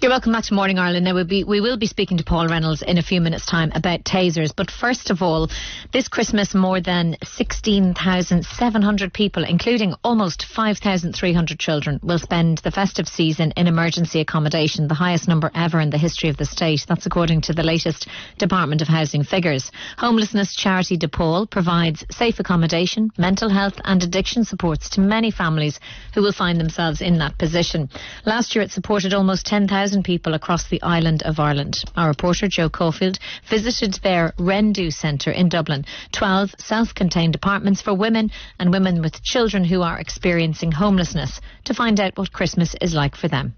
Sure, welcome back to Morning Ireland. Now we will be speaking to Paul Reynolds in a few minutes' time about tasers. But first of all, this Christmas more than 16,700 people, including almost 5,300 children, will spend the festive season in emergency accommodation, the highest number ever in the history of the state. That's according to the latest Department of Housing figures. Homelessness charity Depaul provides safe accommodation, mental health and addiction supports to many families who will find themselves in that position. Last year it supported almost 10,000 people across the island of Ireland. Our reporter Joe Caulfield visited their Rendu Centre in Dublin, 12 self-contained apartments for women and women with children who are experiencing homelessness, to find out what Christmas is like for them.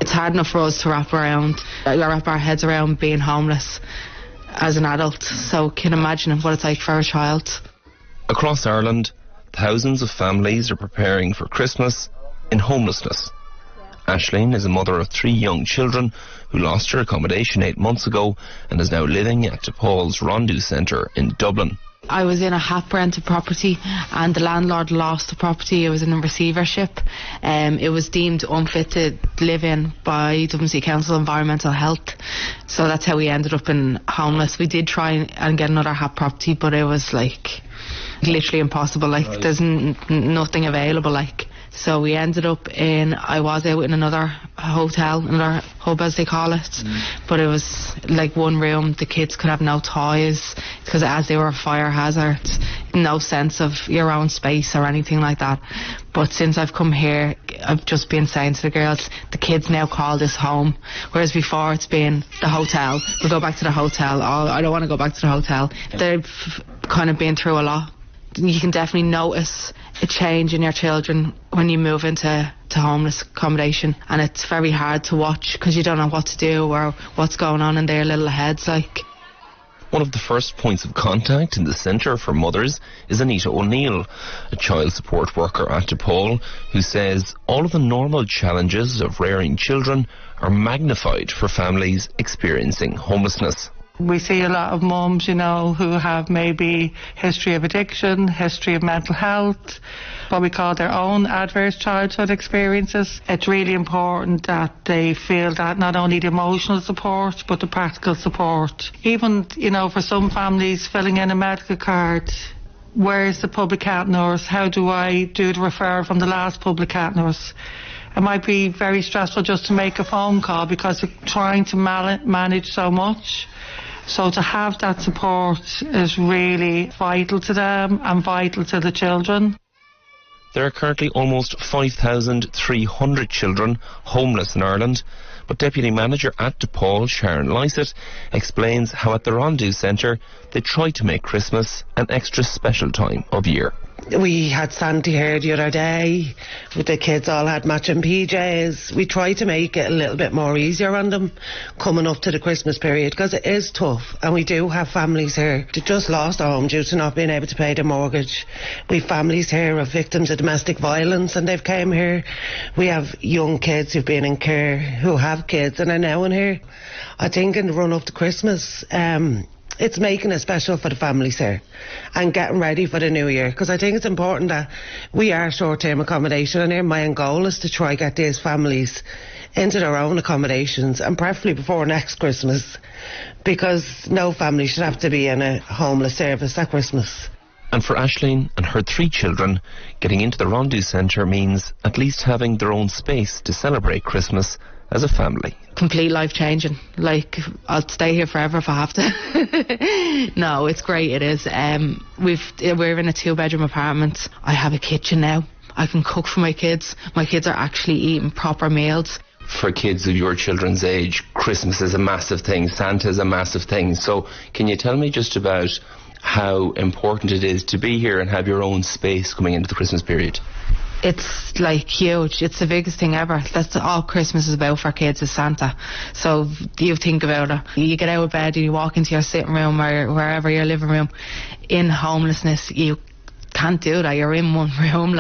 It's hard enough for us to wrap our heads around being homeless as an adult, so can imagine what it's like for a child. Across Ireland, thousands of families are preparing for Christmas in homelessness. Aisling is a mother of 3 young children who lost her accommodation 8 months ago and is now living at Depaul's Rendu Centre in Dublin. I was in a HAP rented property and the landlord lost the property. It was in a receivership. It was deemed unfit to live in by Dublin City Council Environmental Health. So that's how we ended up in homeless. We did try and get another HAP property, but it was literally impossible. There's nothing available. So we ended up I was out in another hotel, another hub as they call it, but it was one room. The kids could have no toys because as they were a fire hazard, no sense of your own space or anything like that. But since I've come here, I've just been saying to the girls, the kids now call this home, whereas before it's been the hotel. We'll go back to the hotel. Oh, I don't want to go back to the hotel. They've kind of been through a lot. You can definitely notice a change in your children when you move into homeless accommodation, and it's very hard to watch because you don't know what to do or what's going on in their little heads. One of the first points of contact in the Centre for Mothers is Anita O'Neill, a child support worker at Depaul, who says all of the normal challenges of rearing children are magnified for families experiencing homelessness. We see a lot of mums, who have maybe history of addiction, history of mental health, what we call their own adverse childhood experiences. It's really important that they feel that not only the emotional support, but the practical support. Even, for some families, filling in a medical card. Where's the public health nurse? How do I do the referral from the last public health nurse? It might be very stressful just to make a phone call because we're trying to manage so much. So to have that support is really vital to them and vital to the children. There are currently almost 5,300 children homeless in Ireland, but Deputy Manager at Depaul, Sharon Lysett, explains how at the Rendu Centre they try to make Christmas an extra special time of year. We had Santa here the other day. The kids all had matching PJs. We try to make it a little bit more easier on them coming up to the Christmas period because it is tough, and we do have families here that just lost their home due to not being able to pay their mortgage. We have families here of victims of domestic violence and they've came here. We have young kids who've been in care who have kids and are now in here. I think in the run up to Christmas, it's making it special for the families here and getting ready for the new year, because I think it's important that we are short-term accommodation, and here my own goal is to try get these families into their own accommodations, and preferably before next Christmas, because no family should have to be in a homeless service at Christmas. And for Aisling and her 3 children, getting into the Rendu Centre means at least having their own space to celebrate Christmas as a family. Complete life changing. I'll stay here forever if I have to. No, it's great, it is. We're in a 2-bedroom apartment. I have a kitchen now. I can cook for my kids. My kids are actually eating proper meals. For kids of your children's age, Christmas is a massive thing, Santa is a massive thing. So can you tell me just about how important it is to be here and have your own space coming into the Christmas period? It's huge. It's the biggest thing ever. That's all Christmas is about for kids, is Santa. So you think about it. You get out of bed and you walk into your sitting room or wherever, your living room. In homelessness, you can't do that. You're in one room,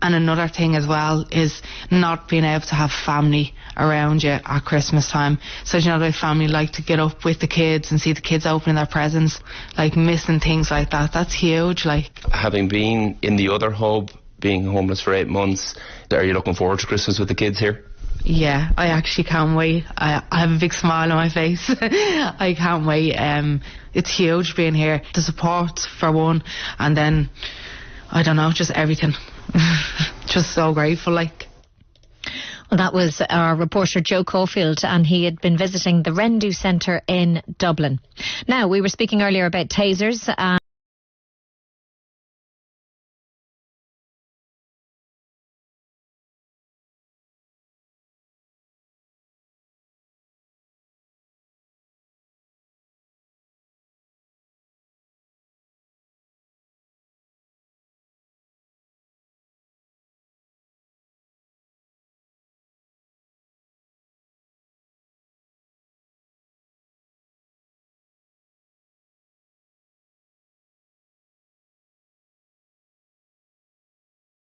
And another thing as well is not being able to have family around you at Christmas time. So the family like to get up with the kids and see the kids opening their presents, missing things like that. That's huge. Having been in the other hub, being homeless for 8 months. Are you looking forward to Christmas with the kids here? Yeah, I actually can't wait. I have a big smile on my face. I can't wait. It's huge being here. The support for one, and then, I don't know, just everything. Just so grateful, like. Well, that was our reporter Joe Caulfield, and he had been visiting the Rendu Centre in Dublin. Now, we were speaking earlier about tasers.